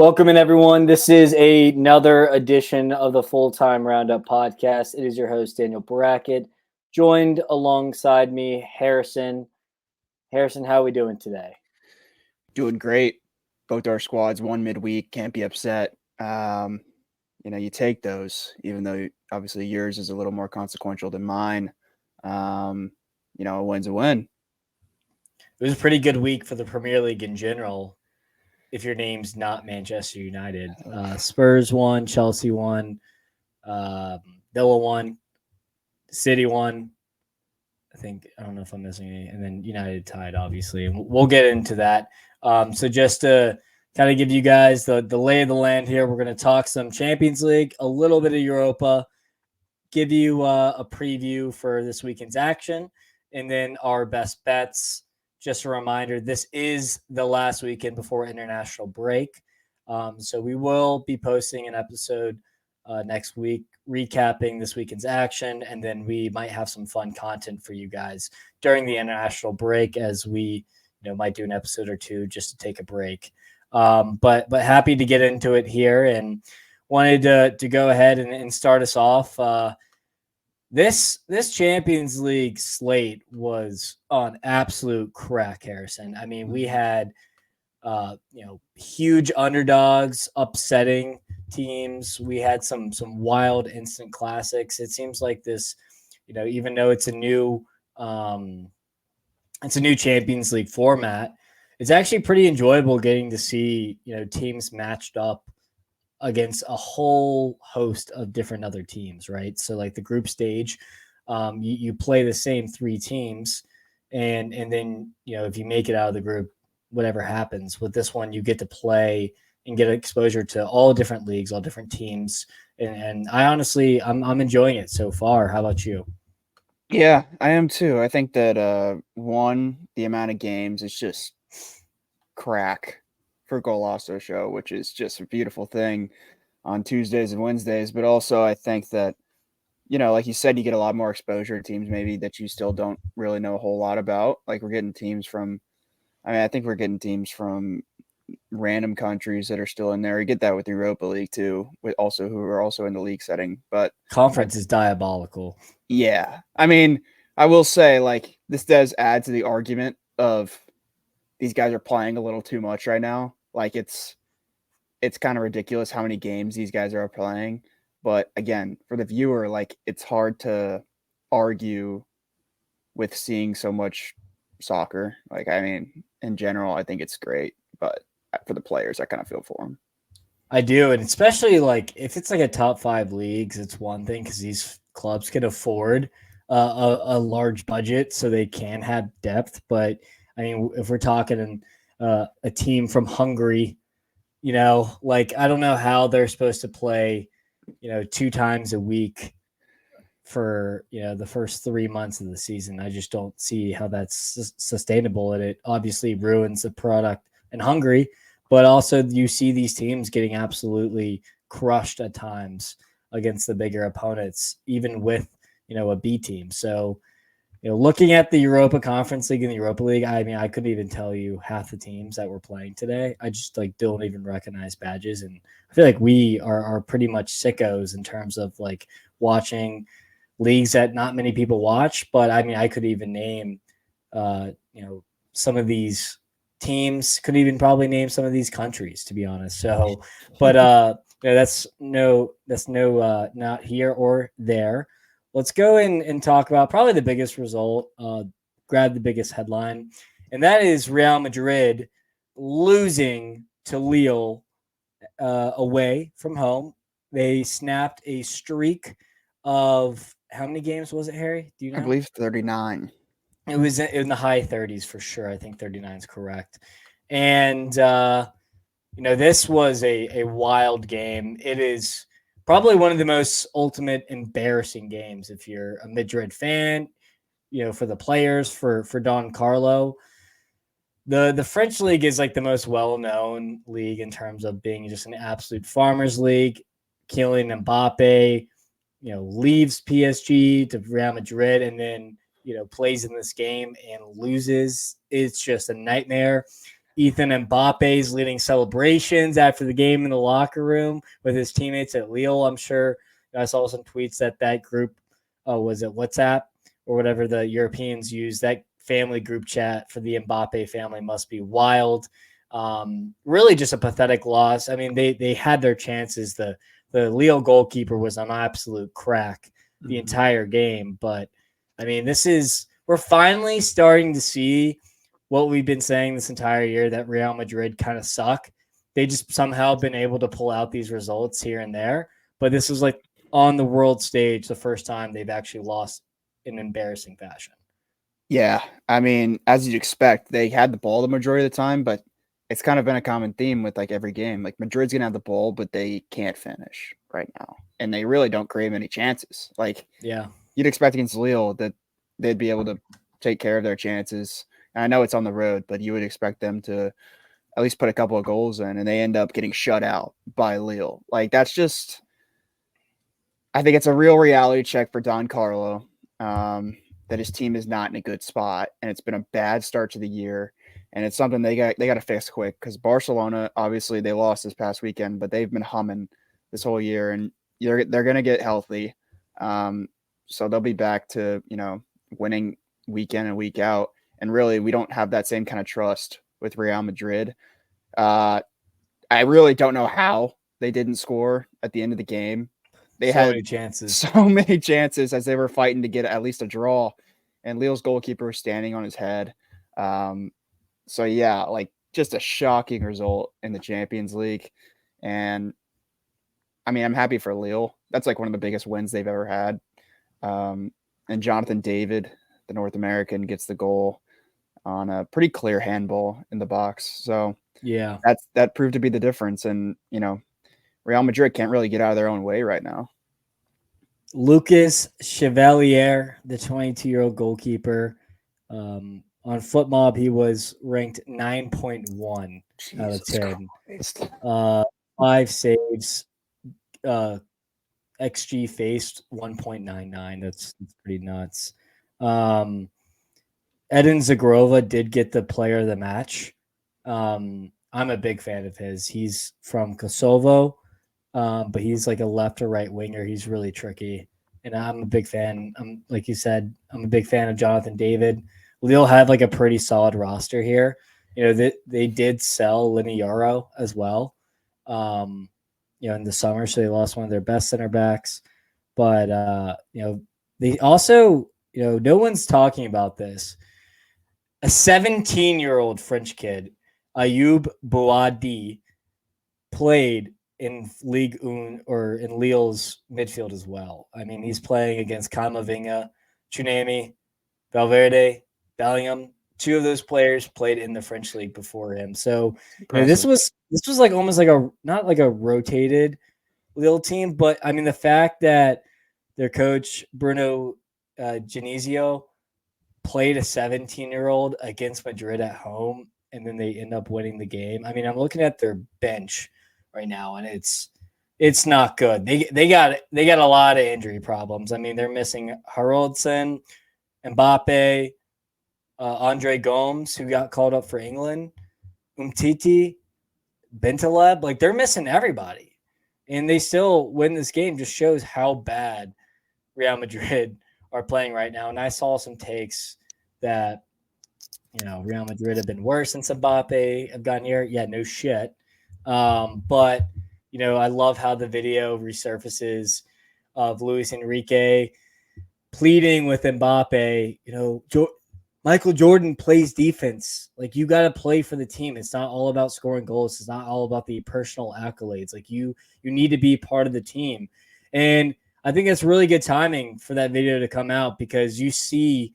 Welcome in, everyone. This is another edition of the Full-Time Roundup podcast. It is your host, Daniel Brackett, joined alongside me, Harrison. Harrison, how are we doing today? Doing great. Both our squads won midweek. Can't be upset. You take those, even though obviously yours is a little more consequential than mine. A win's a win. It was a pretty good week for the Premier League in general. If your name's not Manchester United, Spurs won, Chelsea won, Villa won, City won. I don't know if I'm missing any, and then United tied, obviously, and we'll get into that. So just to kind of give you guys the lay of the land here, we're going to talk some Champions League, a little bit of Europa, give you a preview for this weekend's action, and then our best bets. Just a reminder, this is the last weekend before international break. So we will be posting an episode next week recapping this weekend's action, and then we might have some fun content for you guys during the international break as we might do an episode or two just to take a break. But happy to get into it here and wanted to go ahead and start us off. This Champions League slate was on absolute crack, Harrison. I mean, we had huge underdogs upsetting teams. We had some wild instant classics. It seems like this, even though it's a new Champions League format, it's actually pretty enjoyable getting to see teams matched up against a whole host of different other teams, right? So like the group stage, you play the same three teams, and then if you make it out of the group, whatever happens. With this one, you get to play and get exposure to all different leagues, all different teams, and I honestly, I'm enjoying it so far. How about you? Yeah, I am too. I think that the amount of games is just crack for Golasso show, which is just a beautiful thing on Tuesdays and Wednesdays. But also I think that, like you said, you get a lot more exposure to teams maybe that you still don't really know a whole lot about. Like we're getting teams from random countries that are still in there. You get that with the Europa League too, who are also in the league setting. But conference is diabolical. Yeah. I mean, I will say, like, this does add to the argument of these guys are playing a little too much right now. Like it's kind of ridiculous how many games these guys are playing. But again, for the viewer, like it's hard to argue with seeing so much soccer. Like, I mean, in general, I think it's great, but for the players, I kind of feel for them. I do, and especially like if it's like a top 5 leagues, it's one thing because these clubs can afford a large budget, so they can have depth. But I mean, if we're talking a team from Hungary, like I don't know how they're supposed to play, 2 times a week for the first 3 months of the season. I just don't see how that's sustainable, and it obviously ruins the product in Hungary. But also you see these teams getting absolutely crushed at times against the bigger opponents, even with a B team. So looking at the Europa Conference League and the Europa League, I mean, I couldn't even tell you half the teams that were playing today. I just don't even recognize badges, and I feel like we are pretty much sickos in terms of like watching leagues that not many people watch. But I mean, I could even name some of these teams, could even probably name some of these countries, to be honest. So, but that's not here or there. Let's go in and talk about probably the biggest result, grab the biggest headline, and that is Real Madrid losing to Lille away from home. They snapped a streak of how many games was it, Harry? Do you know? I believe 39. It was in the high 30s for sure. I think 39 is correct. And, this was a wild game. It is probably one of the most ultimate embarrassing games if you're a Madrid fan, for the players, for Don Carlo. The French league is like the most well-known league in terms of being just an absolute farmers league. Kylian Mbappe, leaves PSG to Real Madrid and then, plays in this game and loses. It's just a nightmare. Ethan Mbappe's leading celebrations after the game in the locker room with his teammates at Lille. I'm sure I saw some tweets that group was it WhatsApp or whatever the Europeans use. That family group chat for the Mbappe family must be wild. Really just a pathetic loss. I mean, they had their chances. The Lille goalkeeper was an absolute crack the entire game. But I mean, we're finally starting to see what we've been saying this entire year, that Real Madrid kind of suck. They just somehow been able to pull out these results here and there. But this is like on the world stage, the first time they've actually lost in embarrassing fashion. Yeah. I mean, as you'd expect, they had the ball the majority of the time, but it's kind of been a common theme with like every game. Like Madrid's going to have the ball, but they can't finish right now. And they really don't create many chances. Like, yeah, you'd expect against Lille that they'd be able to take care of their chances. And I know it's on the road, but you would expect them to at least put a couple of goals in, and they end up getting shut out by Lille. Like, that's just, I think it's a real reality check for Don Carlo, that his team is not in a good spot, and it's been a bad start to the year. And it's something they got to fix quick, because Barcelona, obviously they lost this past weekend, but they've been humming this whole year, and they're going to get healthy. So they'll be back to, winning week in and week out. And really, we don't have that same kind of trust with Real Madrid. I really don't know how they didn't score at the end of the game. They had so many chances as they were fighting to get at least a draw, and Lille's goalkeeper was standing on his head. So yeah, like just a shocking result in the Champions League. And I mean, I'm happy for Lille. That's like one of the biggest wins they've ever had. And Jonathan David, the North American, gets the goal on a pretty clear handball in the box. So yeah, that proved to be the difference. And, Real Madrid can't really get out of their own way right now. Lucas Chevalier, the 22-year-old goalkeeper, on FootMob, he was ranked 9.1 out of 10. 5 saves, XG faced 1.99. That's pretty nuts. Edin Zagrova did get the player of the match. I'm a big fan of his. He's from Kosovo, but he's like a left or right winger. He's really tricky, and I'm a big fan. Like you said, I'm a big fan of Jonathan David. Lille had like a pretty solid roster here. They did sell Liniaro as well, in the summer, so they lost one of their best center backs. But they also, no one's talking about this. A 17-year-old French kid, Ayoub Bouadi, played in Ligue 1 or in Lille's midfield as well. I mean, he's playing against Camavinga, Tchouaméni, Valverde, Bellingham. 2 of those players played in the French league before him. So this was like almost like not like a rotated Lille team, but I mean the fact that their coach Bruno Genesio played a 17-year-old against Madrid at home, and then they end up winning the game. I mean, I'm looking at their bench right now, and it's not good. They got a lot of injury problems. I mean, they're missing Haroldson, Mbappe, Andre Gomes, who got called up for England, Umtiti, Bentaleb. Like, they're missing everybody, and they still win this game. Just shows how bad Real Madrid are playing right now. And I saw some takes that, Real Madrid have been worse since Mbappe have gotten here. Yeah, no shit. But, I love how the video resurfaces of Luis Enrique pleading with Mbappe, Michael Jordan plays defense. Like, you got to play for the team. It's not all about scoring goals. It's not all about the personal accolades. Like, you need to be part of the team. And I think it's really good timing for that video to come out, because you see,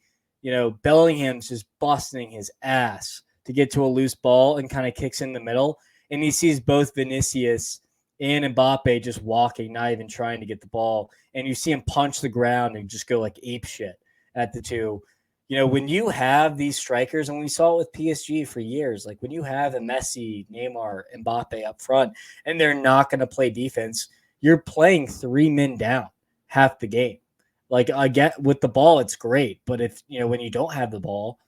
Bellingham's just busting his ass to get to a loose ball and kind of kicks in the middle. And he sees both Vinicius and Mbappe just walking, not even trying to get the ball. And you see him punch the ground and just go like ape shit at the two. When you have these strikers, and we saw it with PSG for years, like when you have a Messi, Neymar, Mbappe up front, and they're not going to play defense, you're playing 3 men down half the game. Like, I get with the ball, it's great. But if, when you don't have the ball,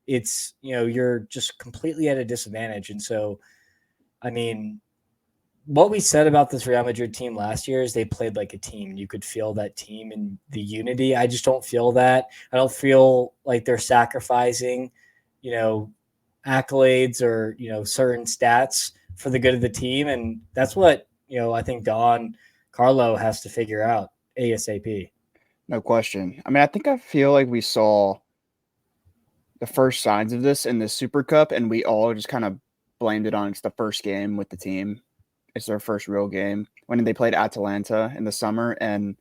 it's, you're just completely at a disadvantage. And so, I mean, what we said about this Real Madrid team last year is they played like a team. You could feel that team and the unity. I just don't feel that. I don't feel like they're sacrificing, accolades or, certain stats for the good of the team. And that's what, I think Don Carlo has to figure out ASAP. No question. I mean, I feel like we saw the first signs of this in the Super Cup, and we all just kind of blamed it on it's the first game with the team. It's their first real game when they played Atalanta in the summer, and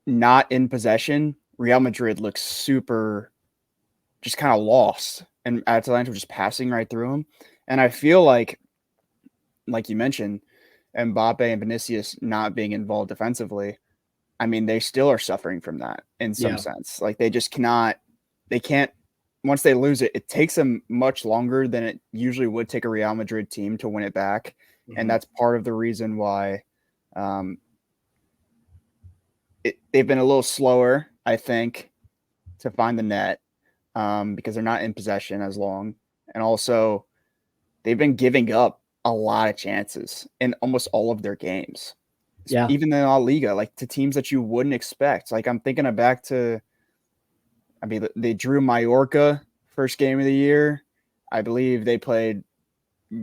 not in possession. Real Madrid looks super, just kind of lost, and Atalanta was just passing right through them. And I feel like you mentioned, Mbappe and Vinicius not being involved defensively. I mean, they still are suffering from that in some sense. Like they just they can't, once they lose it, it takes them much longer than it usually would take a Real Madrid team to win it back. Mm-hmm. And that's part of the reason why they've been a little slower, I think, to find the net because they're not in possession as long. And also they've been giving up a lot of chances in almost all of their games. Yeah. Even in La Liga, like to teams that you wouldn't expect. Like I'm thinking back to, I mean, they drew Mallorca first game of the year. I believe they played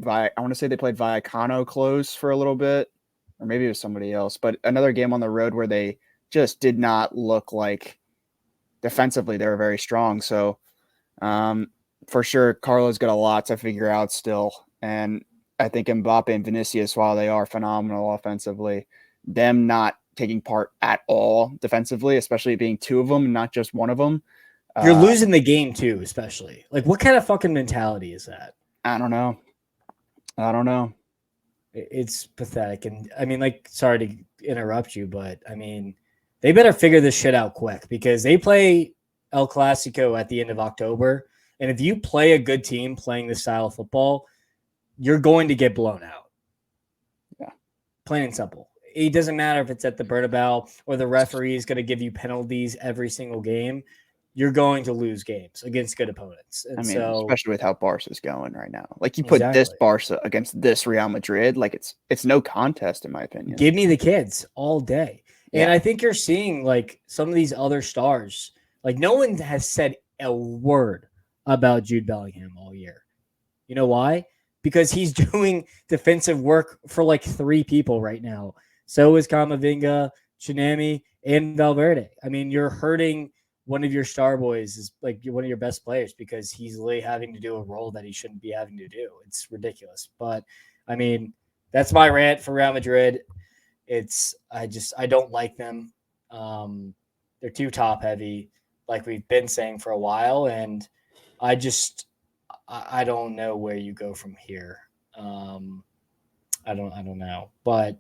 I want to say they played Vallecano close for a little bit, or maybe it was somebody else, but another game on the road where they just did not look like defensively they were very strong. So for sure, Carlo's got a lot to figure out still. And I think Mbappe and Vinicius, while they are phenomenal offensively, them not taking part at all defensively, especially being two of them, not just one of them. You're losing the game too, especially. Like, what kind of fucking mentality is that? I don't know. It's pathetic. And I mean, like, sorry to interrupt you, but I mean, they better figure this shit out quick because they play El Clasico at the end of October. And if you play a good team playing this style of football, you're going to get blown out. Yeah. Plain and simple. It doesn't matter if it's at the Bernabeu or the referee is going to give you penalties every single game. You're going to lose games against good opponents. And especially with how Barca's going right now. Like you put this Barca against this Real Madrid, like it's no contest in my opinion. Give me the kids all day. Yeah. And I think you're seeing like some of these other stars. Like no one has said a word about Jude Bellingham all year. You know why? Because he's doing defensive work for like three people right now. So is Camavinga, Tsunami, and Valverde. I mean, you're hurting one of your star boys, is like one of your best players, because he's literally having to do a role that he shouldn't be having to do. It's ridiculous. But I mean, that's my rant for Real Madrid. I don't like them. They're too top heavy, like we've been saying for a while. And I don't know where you go from here. I don't know, but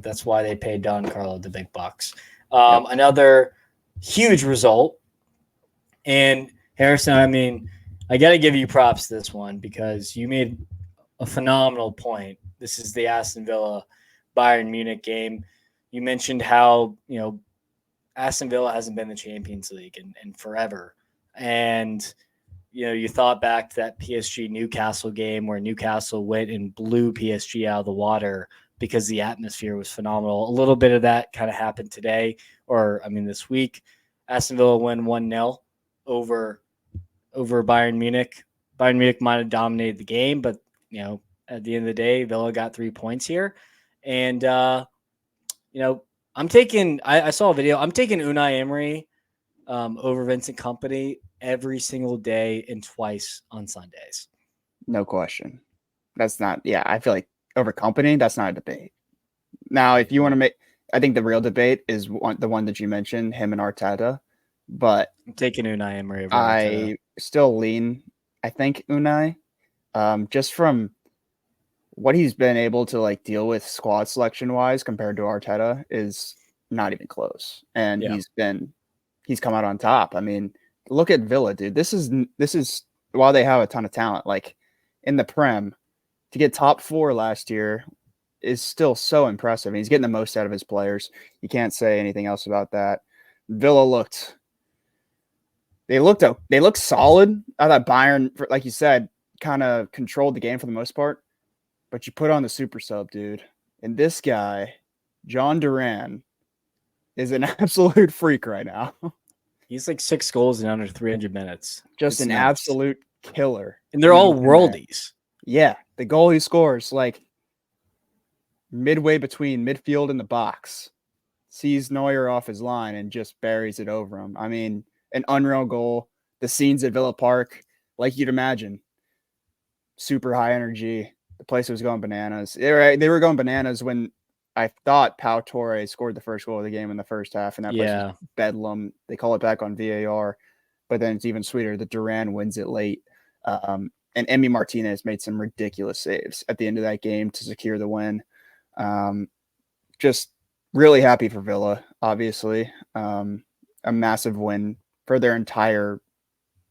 that's why they paid Don Carlo the big bucks. Another huge result, and Harrison, I mean, I got to give you props to this one because you made a phenomenal point. This is the Aston Villa Bayern Munich game. You mentioned how Aston Villa hasn't been in the Champions League in forever, and you thought back to that PSG Newcastle game where Newcastle went and blew PSG out of the water because the atmosphere was phenomenal. A little bit of that kind of happened today, this week. Aston Villa win 1-0 over Bayern Munich. Bayern Munich might have dominated the game, but at the end of the day, Villa got 3 points here. And I saw a video. I'm taking Unai Emery over Vincent Kompany every single day and twice on Sundays. No question. That's not, I feel like over Kompany, that's not a debate. Now, if you want to make, I think the real debate is the one that you mentioned, him and Arteta, but I'm taking Unai Emery over Arteta. I still lean, I think Unai, just from what he's been able to like deal with squad selection wise compared to Arteta is not even close. And he's come out on top. I mean, look at Villa, dude. This is while they have a ton of talent, like in the Prem, to get top 4 last year is still so impressive. And he's getting the most out of his players. You can't say anything else about that. Villa looked They looked solid. I thought Bayern, like you said, kind of controlled the game for the most part. But you put on the super sub, dude. And this guy, John Duran, is an absolute freak right now. He's like 6 goals in under 300 minutes. Just an absolute killer. And they're all worldies. Yeah. The goal he scores, like midway between midfield and the box, sees Neuer off his line and just buries it over him. I mean, an unreal goal. The scenes at Villa Park, like you'd imagine, super high energy. The place was going bananas. They were going bananas when I thought Pau Torre scored the first goal of the game in the first half, and that place was bedlam. They call it back on VAR, but then it's even sweeter that Duran wins it late. And Emi Martinez made some ridiculous saves at the end of that game to secure the win. Just really happy for Villa, obviously. A massive win for their entire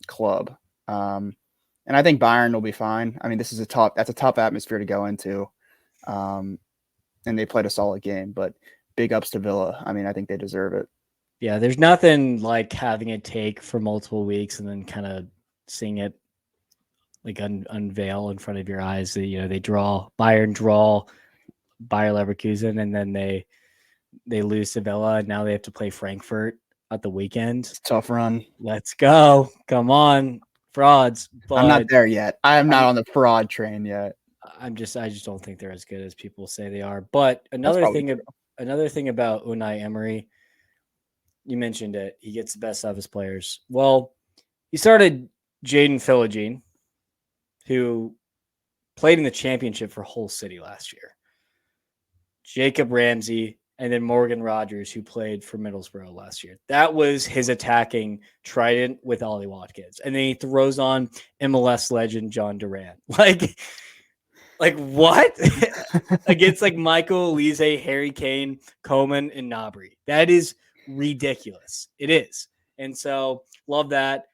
club. And I think Bayern will be fine. I mean, that's a tough atmosphere to go into. And they played a solid game, but big ups to Villa. I mean, I think they deserve it. Yeah, there's nothing like having it take for multiple weeks and then kind of seeing it like unveil in front of your eyes. Bayern draw Bayer Leverkusen, and then they lose to Villa, and now they have to play Frankfurt at the weekend. It's a tough run. Let's go. Come on, frauds. But I'm not there yet. I'm not on the fraud train yet. I just don't think they're as good as people say they are. But another thing about Unai Emery, you mentioned it. He gets the best out of his players. Well, he started Jaden Philogene, who played in the championship for Hull City last year. Jacob Ramsey, and then Morgan Rogers, who played for Middlesbrough last year. That was his attacking trident with Ollie Watkins. And then he throws on MLS legend John Duran. Like what? Against like Michael Elise, Harry Kane, Coman, and Gnabry. That is ridiculous. It is. And so love that.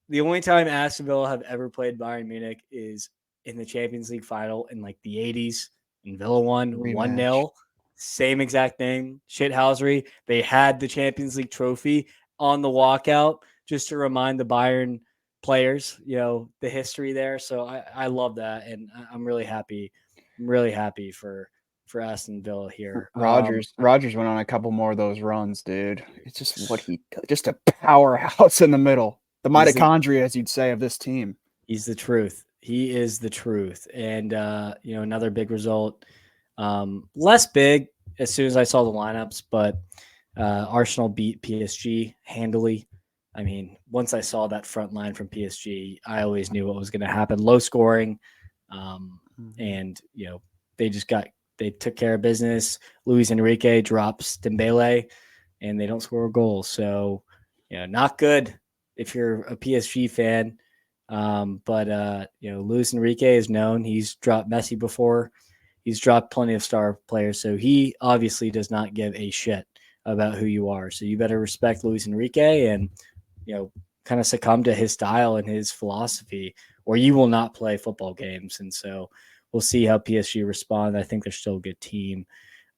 The only time Aston Villa have ever played Bayern Munich is in the Champions League final in like the 80s. And Villa won 1-0. Same exact thing. Shithousery. They had the Champions League trophy on the walkout just to remind the Bayern players, the history there. So I love that, and I'm really happy. I'm really happy for Aston Villa here. Rogers went on a couple more of those runs, dude. It's just what he does. Just a powerhouse in the middle. The mitochondria, as you'd say, of this team. He's the truth. He is the truth. And another big result. Less big as soon as I saw the lineups, but Arsenal beat PSG handily. I mean, once I saw that front line from PSG, I always knew what was going to happen. Low scoring. And, they took care of business. Luis Enrique drops Dembele, and they don't score a goal. So, not good if you're a PSG fan. But Luis Enrique is known. He's dropped Messi before. He's dropped plenty of star players. So he obviously does not give a shit about who you are. So you better respect Luis Enrique and, kind of succumb to his style and his philosophy, or you will not play football games. And so we'll see how PSG respond. I think they're still a good team.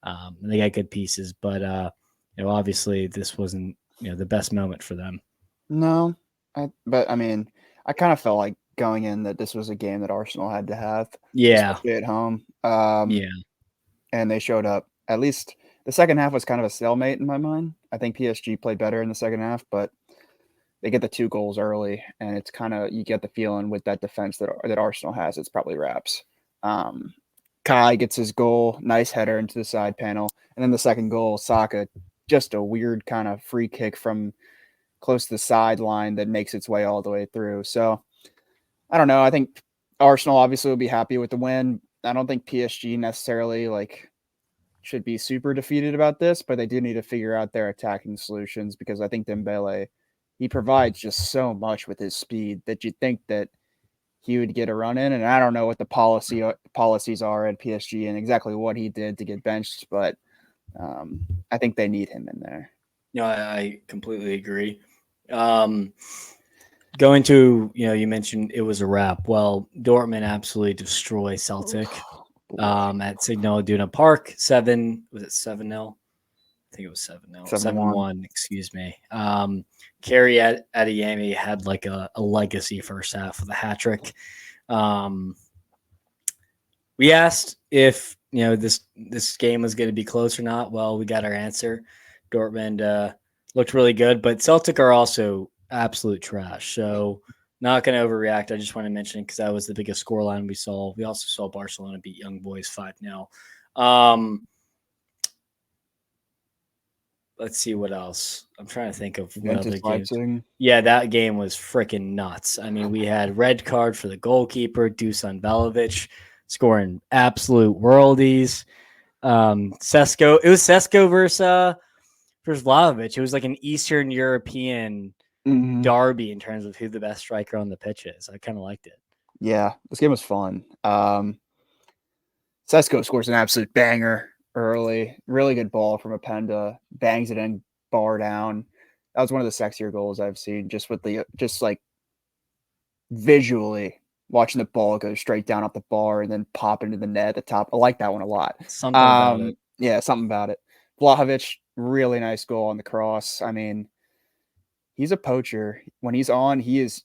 And they got good pieces, but obviously this wasn't, the best moment for them. No, but I mean, I kind of felt like going in that this was a game that Arsenal had to have. Yeah. At home. And they showed up. At least the second half was kind of a stalemate in my mind. I think PSG played better in the second half, but they get the 2 goals early, and it's kind of, you get the feeling with that defense that Arsenal has, it's probably wraps. Kai gets his goal, nice header into the side panel, and then the second goal, Saka, just a weird kind of free kick from close to the sideline that makes its way all the way through. So I don't know. I think Arsenal obviously will be happy with the win. I don't think PSG necessarily should be super defeated about this, but they do need to figure out their attacking solutions, because I think Dembele, he provides just so much with his speed that you'd think that he would get a run in. And I don't know what the policies are at PSG and exactly what he did to get benched, but I think they need him in there. No, I completely agree. Going to, you mentioned it was a wrap. Well, Dortmund absolutely destroy Celtic at Signal Iduna Park. 7-0? I think it was 7. No, 7-1. 7-1. Excuse me. Kerry Adeyemi had like a legacy first half with a hat trick. We asked if this game was going to be close or not. Well, we got our answer. Dortmund looked really good, but Celtic are also absolute trash. So not going to overreact. I just want to mention it because that was the biggest scoreline we saw. We also saw Barcelona beat Young Boys 5-0. Let's see what else. I'm trying to think of what other games. Leipzig. Yeah, that game was freaking nuts. I mean, we had red card for the goalkeeper, Dusan Velovic, scoring absolute worldies. Sesko. It was Sesko versus Vlahovic. It was like an Eastern European derby in terms of who the best striker on the pitch is. I kind of liked it. Yeah, this game was fun. Sesko scores an absolute banger early. Really good ball from Openda. Bangs it in, bar down. That was one of the sexier goals I've seen. Just like visually watching the ball go straight down off the bar and then pop into the net at the top. I like that one a lot. Something about it. Yeah, something about it. Vlahovic, really nice goal on the cross. I mean, he's a poacher. When he's on, he is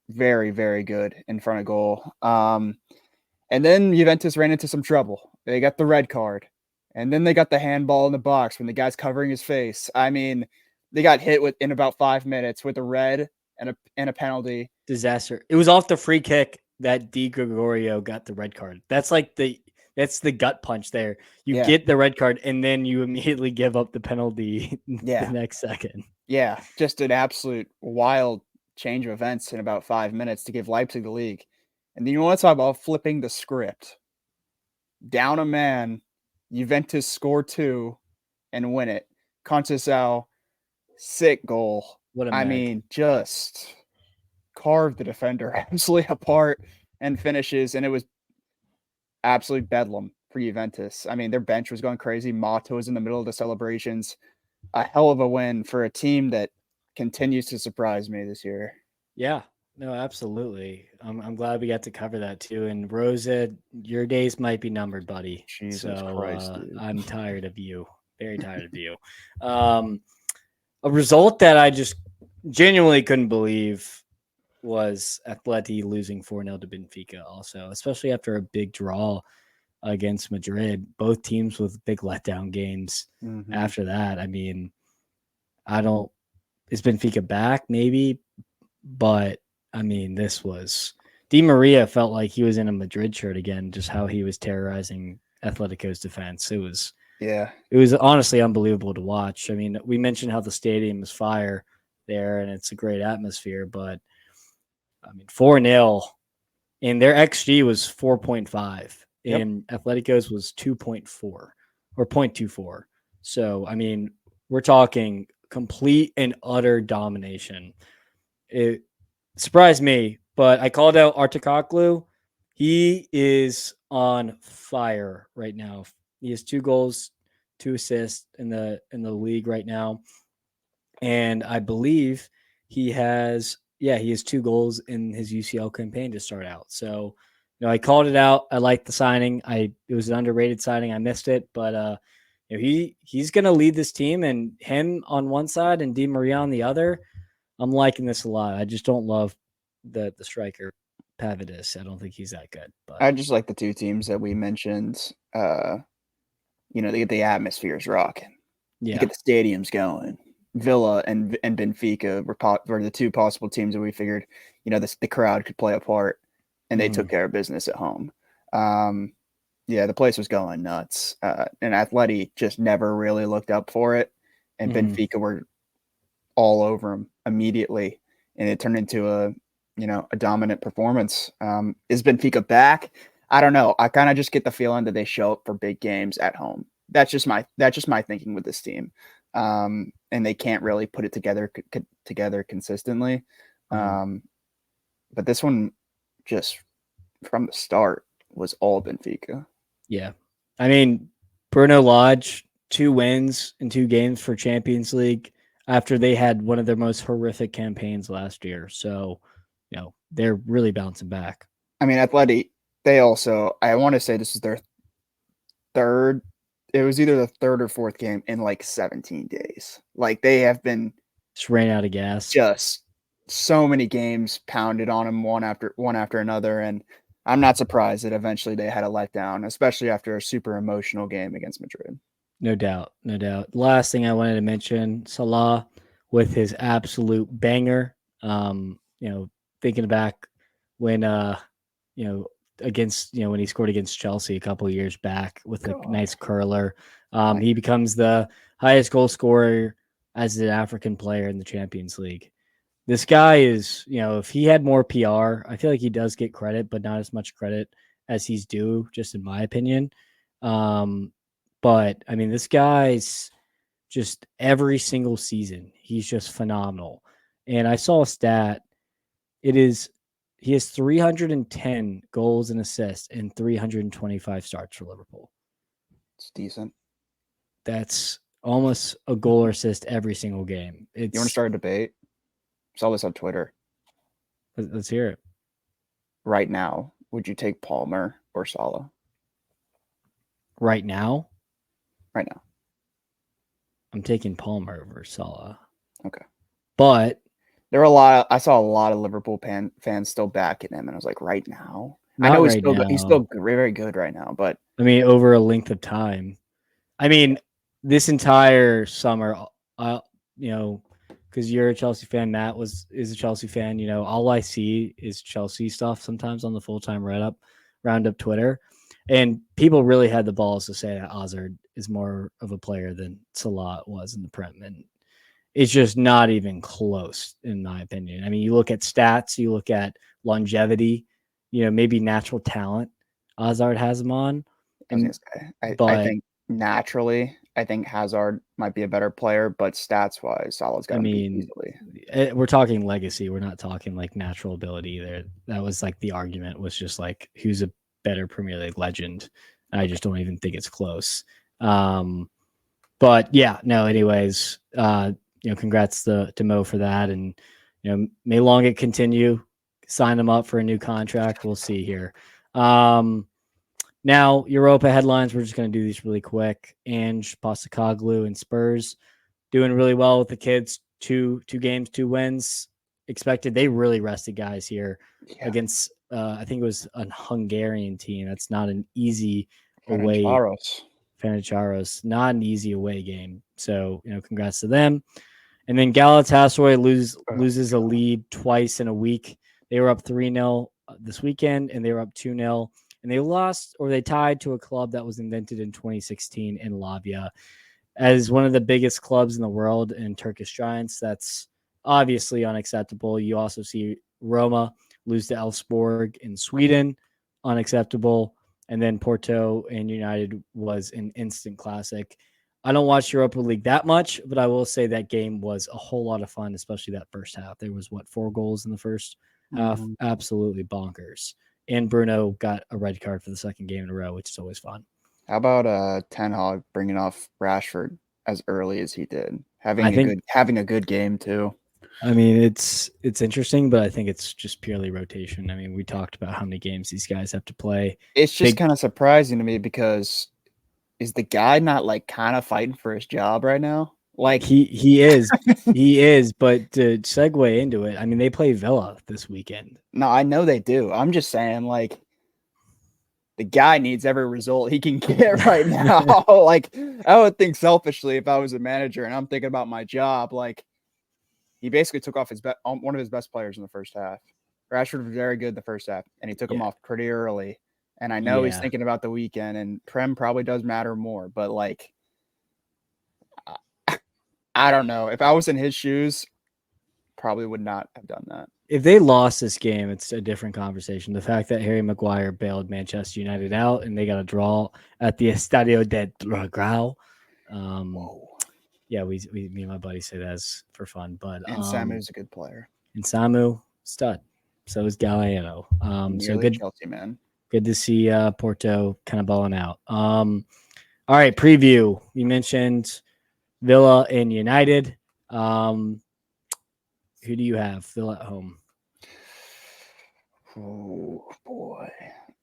very, very good in front of goal. And then Juventus ran into some trouble. They got the red card. And then they got the handball in the box when the guy's covering his face. I mean, they got hit in about 5 minutes with a red and a penalty. Disaster. It was off the free kick that Di Gregorio got the red card. That's the gut punch there. You get the red card and then you immediately give up the penalty the next second. Yeah, just an absolute wild change of events in about 5 minutes to give Leipzig the league. And then you want to talk about flipping the script. Down a man, Juventus score 2 and win it. Conceição, sick goal. I mean, just carved the defender absolutely apart and finishes, and it was absolute bedlam for Juventus. I mean, their bench was going crazy. Mato was in the middle of the celebrations. A hell of a win for a team that continues to surprise me this year. Yeah, no, absolutely. I'm glad we got to cover that too. And Rosa, your days might be numbered, buddy. Jesus Christ, dude. I'm tired of you. Very tired of you. A result that I just genuinely couldn't believe was Atleti losing 4-0 to Benfica also, especially after a big draw against Madrid. Both teams with big letdown games after that. I mean, is Benfica back? Maybe. But, I mean, this was – Di Maria felt like he was in a Madrid shirt again, just how he was terrorizing Atletico's defense. It was honestly unbelievable to watch. I mean, we mentioned how the stadium is fire there, and it's a great atmosphere, but, I mean, 4-0, and their XG was 4.5, and Atletico's was 2.4 or 0.24. So, I mean, we're talking complete and utter domination. It surprised me, but I called out Artakoglu. He is on fire right now. He has 2 goals, 2 assists in the league right now. And I believe he has 2 goals in his UCL campaign to start out. So, I called it out. I liked the signing. It was an underrated signing. I missed it, but he's going to lead this team, and him on one side and Di Maria on the other. I'm liking this a lot. I just don't love the striker Pavlidis. I don't think he's that good. But I just like the 2 teams that we mentioned. They get the atmospheres rocking. Yeah. You get the stadiums going. Villa and Benfica were the 2 possible teams that we figured, the crowd could play a part, and they took care of business at home. The place was going nuts. And Atleti just never really looked up for it, and Benfica were all over them immediately, and it turned into a dominant performance. Is Benfica back? I don't know. I kind of just get the feeling that they show up for big games at home. That's just my thinking with this team. And they can't really put it together consistently. But this one, just from the start, was all Benfica. Yeah. I mean, Bruno Lage, 2 wins in 2 games for Champions League after they had one of their most horrific campaigns last year. So, they're really bouncing back. I mean, Atleti, they also, I want to say this is their 3rd it was either the third or fourth game in like 17 days. Like they have been Just ran out of gas. just so many games pounded on them one after another, and I'm not surprised that eventually they had a letdown, especially after a super emotional game against Madrid. No doubt. No doubt. Last thing I wanted to mention, Salah with his absolute banger. Thinking back when against when he scored against Chelsea a couple of years back with a nice curler. He becomes the highest goal scorer as an African player in the Champions League. This guy is, if he had more PR, I feel like he does get credit, but not as much credit as he's due, just in my opinion. But I mean, this guy's just every single season, he's just phenomenal. And I saw a stat. He has 310 goals and assists in 325 starts for Liverpool. It's decent. That's almost a goal or assist every single game. You want to start a debate? Saw this on Twitter. Let's hear it. Right now, would you take Palmer or Salah? Right now? Right now. I'm taking Palmer over Salah. Okay. But there were I saw a lot of Liverpool fans still backing him, and I was like, right now? I know he's still very, very good right now, but I mean, over a length of time. I mean, this entire summer, because you're a Chelsea fan, Matt is a Chelsea fan. All I see is Chelsea stuff sometimes on the full-time roundup Twitter, and people really had the balls to say that Hazard is more of a player than Salah was in the Prem, and it's just not even close, in my opinion. I mean, you look at stats, you look at longevity, maybe natural talent. Hazard has him on. I think naturally, I think Hazard might be a better player, but stats wise, Salah's got to be easily. We're talking legacy. We're not talking like natural ability either. That was like the argument was just like who's a better Premier League legend. I just don't even think it's close. But yeah, no. Anyways, congrats to Mo for that, and may long it continue. Sign him up for a new contract. We'll see here. Now, Europa headlines, we're just going to do these really quick. Ange Postecoglou and Spurs doing really well with the kids. Two games, 2 wins expected. They really rested guys here against, I think it was a Hungarian team. That's not an easy away. Fenerbahce, not an easy away game. So, congrats to them. And then Galatasaray loses a lead twice in a week. They were up 3-0 this weekend, and they were up 2-0. And they lost or they tied to a club that was invented in 2016 in Lavia. As one of the biggest clubs in the world in Turkish Giants, that's obviously unacceptable. You also see Roma lose to Elfsborg in Sweden, unacceptable. And then Porto and United was an instant classic. I don't watch Europa League that much, but I will say that game was a whole lot of fun, especially that first half. There was, 4 goals in the first half? Absolutely bonkers. And Bruno got a red card for the second game in a row, which is always fun. How about Ten Hag bringing off Rashford as early as he did, having a good game too? I mean, it's interesting, but I think it's just purely rotation. I mean, we talked about how many games these guys have to play. It's just kind of surprising to me because is the guy not like kind of fighting for his job right now? Like he is, he is. But to segue into it, I mean, they play Villa this weekend. No, I know they do. I'm just saying, like, the guy needs every result he can get right now. Like, I would think selfishly if I was a manager and I'm thinking about my job, like, he basically took off one of his best players in the first half. Rashford was very good the first half, and he took him off pretty early. And I know he's thinking about the weekend, and Prem probably does matter more, but like, I don't know. If I was in his shoes, probably would not have done that. If they lost this game, it's a different conversation. The fact that Harry Maguire bailed Manchester United out and they got a draw at the Estadio de Dragao. Yeah, me and my buddy say that's for fun. But Samu's a good player. And Samu, stud. So is Galliano. So good, Chelsea man. Good to see Porto kind of balling out. All right, preview. You mentioned Villa and United. Who do you have? Villa at home. Oh boy.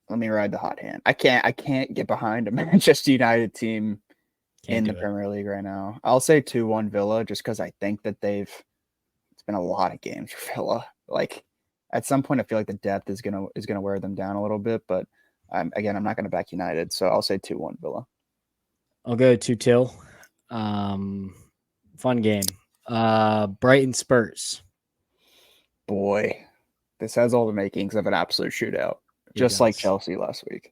Let me ride the hot hand. I can't get behind a Manchester United team in the Premier League right now. I'll say 2-1 Villa just because I think that it's been a lot of games for Villa. Like at some point, I feel like the depth is gonna wear them down a little bit. But again, I'm not gonna back United, so I'll say 2-1 Villa. I'll go 2-2. Fun game. Brighton Spurs. Boy, this has all the makings of an absolute shootout, just like Chelsea last week.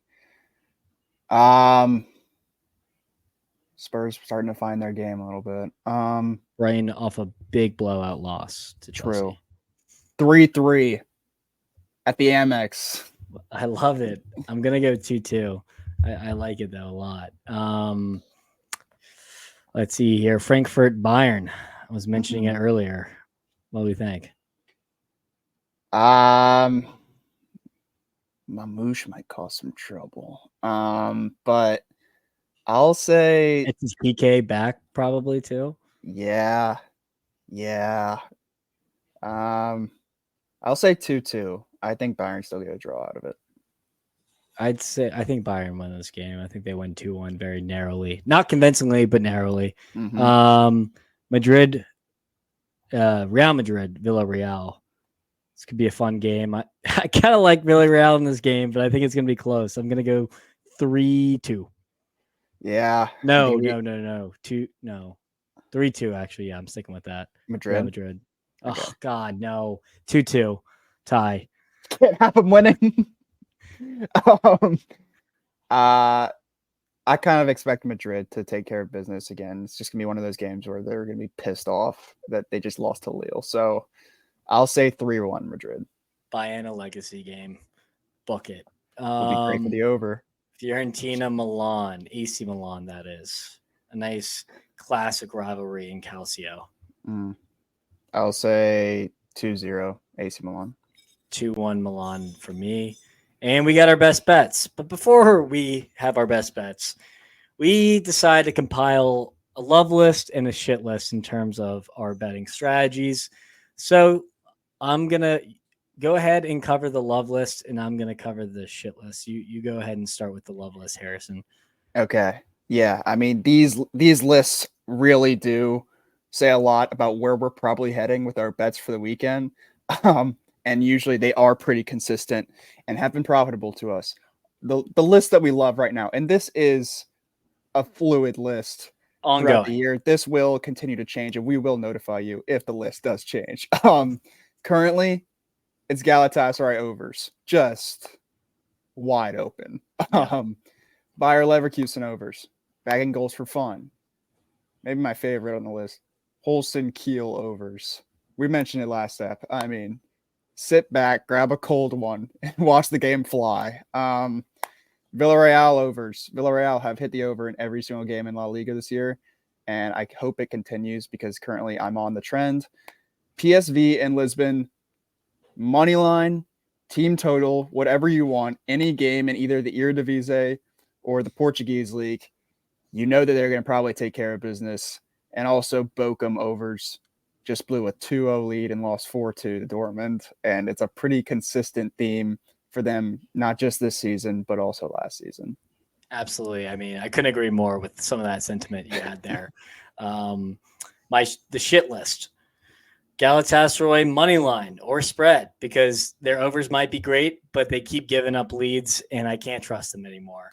Spurs starting to find their game a little bit. Brighton off a big blowout loss to Chelsea. 3-3 at the Amex. I love it. I'm gonna go 2-2. I like it though a lot. Let's see here. Frankfurt Bayern. I was mentioning it earlier. What do we think? Mamouche might cause some trouble. But I'll say it's PK back probably too. Yeah. I'll say 2-2. I think Bayern still get a draw out of it. I think Bayern won this game. I think they win 2-1 very narrowly. Not convincingly, but narrowly. Madrid, Real Madrid, Villarreal. This could be a fun game. I kind of like Villarreal in this game, but I think it's going to be close. I'm going to go 3-2. Yeah. No. 3-2, actually. Yeah, I'm sticking with that. Madrid. Okay. Oh, God, no. 2-2. Tie. Can't have them winning. I kind of expect Madrid to take care of business again. It's just going to be one of those games where they're going to be pissed off that they just lost to Lille. So I'll say 3-1 Madrid. Bayern legacy game. Book it. Would be great for the over. Fiorentina Milan, AC Milan, that is. A nice classic rivalry in Calcio. I'll say 2-0 AC Milan. 2-1 Milan for me. And we got our best bets. But before we have our best bets, we decided to compile a love list and a shit list in terms of our betting strategies. So I'm going to go ahead and cover the love list, and I'm going to cover the shit list. You go ahead and start with the love list, Harrison. Okay. Yeah. I mean, these lists really do say a lot about where we're probably heading with our bets for the weekend. And usually they are pretty consistent and have been profitable to us. The list that we love right now, and this is a fluid list throughout the year. This will continue to change, and we will notify you if the list does change. Currently, it's Galatasaray overs, just wide open. Yeah. Bayer Leverkusen overs, bagging goals for fun. Maybe my favorite on the list, Holstein Kiel overs. We mentioned it last step. I mean, sit back, grab a cold one, and watch the game fly. Villarreal overs. Villarreal have hit the over in every single game in La Liga this year, and I hope it continues because currently I'm on the trend. PSV and Lisbon, money line, team total, whatever you want, any game in either the Eredivisie or the Portuguese league, you know that they're going to probably take care of business. And also Bochum overs. Just blew a 2-0 lead and lost 4-2 to Dortmund. And it's a pretty consistent theme for them, not just this season, but also last season. Absolutely. I mean, I couldn't agree more with some of that sentiment you had there. The shit list. Galatasaray money line or spread, because their overs might be great, but they keep giving up leads, and I can't trust them anymore.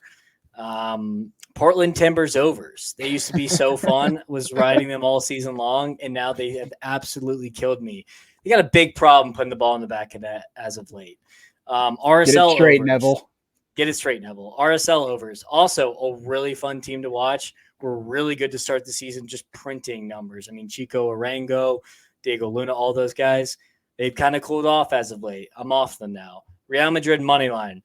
Portland Timbers overs. They used to be so fun, was riding them all season long, and now they have absolutely killed me. They got a big problem putting the ball in the back of net as of late. RSL Get it straight, overs. Neville. Get it straight, Neville. RSL overs. Also a really fun team to watch. We're really good to start the season just printing numbers. I mean, Chico Arango, Diego Luna, all those guys, they've kind of cooled off as of late. I'm off them now. Real Madrid money line.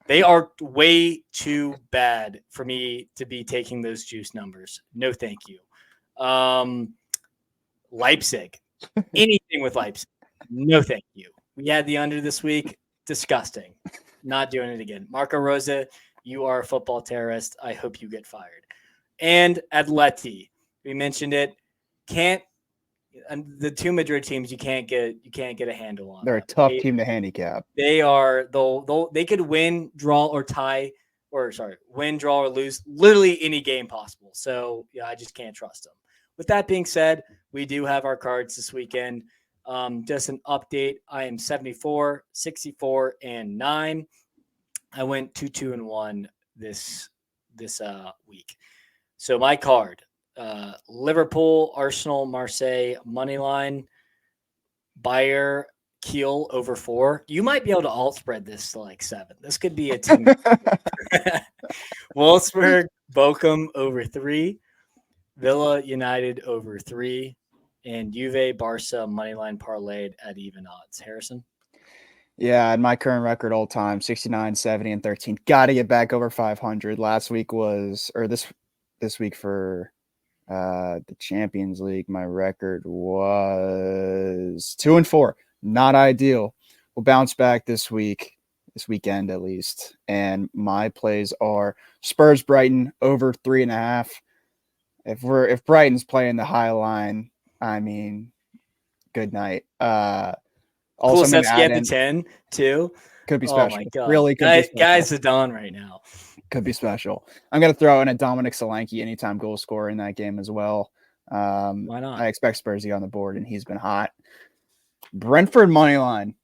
They are way too bad for me to be taking those juice numbers. No, thank you. Leipzig. Anything with Leipzig. No, thank you. We had the under this week. Disgusting. Not doing it again. Marco Rosa, you are a football terrorist. I hope you get fired. And Atleti. We mentioned it. The two Madrid teams you can't get a handle on. They're a tough team to handicap. They are they could win, draw, or tie win, draw, or lose, literally any game possible. So yeah, I just can't trust them. With that being said, we do have our cards this weekend. Just an update. I am 74, 64, and 9. I went 2-2-1 this week. So my card, Liverpool, Arsenal, Marseille, money line, Bayern, Kiel over 4. You might be able to alt spread this to like 7. This could be a team. Wolfsburg, Bochum over 3, Villa United over 3, and Juve, Barca moneyline parlayed at even odds. Harrison? Yeah, and my current record all time, 69, 70, and 13. Got to get back over 500. Last week was, or this week for the Champions League, my record was 2-4. Not ideal. We'll bounce back this weekend at least. And my plays are Spurs Brighton over 3.5. If Brighton's playing the high line, I mean, good night. Also, cool, get the 10 too. Could be special. Oh my god! Really could be special. Guys are done right now. Could be special. I'm going to throw in a Dominic Solanke anytime goal scorer in that game as well. Why not? I expect Spurs to get on the board, and he's been hot. Brentford money line.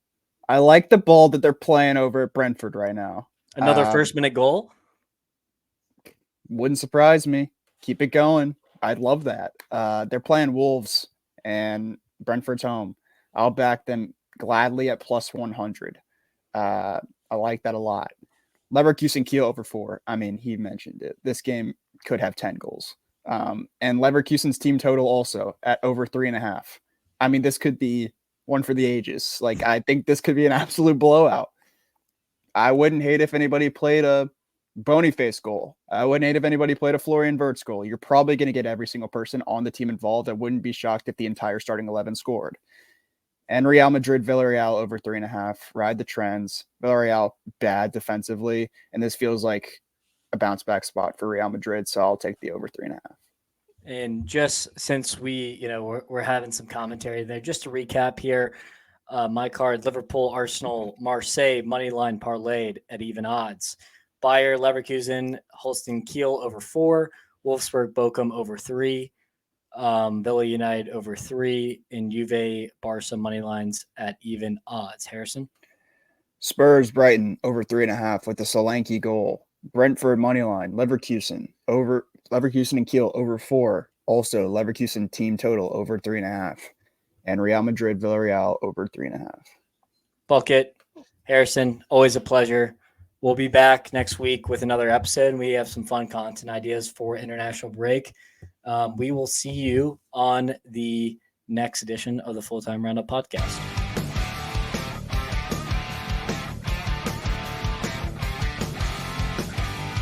I like the ball that they're playing over at Brentford right now. Another first-minute goal? Wouldn't surprise me. Keep it going. I'd love that. They're playing Wolves, and Brentford's home. I'll back them gladly at plus 100. I like that a lot. Leverkusen Kiel over 4. I mean, he mentioned it. This game could have 10 goals. And Leverkusen's team total also at over 3.5. I mean, this could be one for the ages. Like, I think this could be an absolute blowout. I wouldn't hate if anybody played a Boniface goal. I wouldn't hate if anybody played a Florian Wirtz goal. You're probably going to get every single person on the team involved. I wouldn't be shocked if the entire starting 11 scored. And Real Madrid, Villarreal over 3.5. Ride the trends. Villarreal bad defensively, and this feels like a bounce back spot for Real Madrid. So I'll take the over 3.5. And just since we're having some commentary there, just to recap here, my card: Liverpool, Arsenal, Marseille moneyline parlayed at even odds. Bayer, Leverkusen, Holstein Kiel over 4. Wolfsburg, Bochum over 3. Villa United over 3, and Juve Barca money lines at even odds. Harrison? Spurs Brighton over 3.5 with the Solanke goal. Brentford money line. Leverkusen and Kiel over 4. Also Leverkusen team total over 3.5, and Real Madrid Villarreal over 3.5. Bucket, Harrison, always a pleasure. We'll be back next week with another episode, and we have some fun content ideas for international break. We will see you on the next edition of the Full Time Roundup podcast.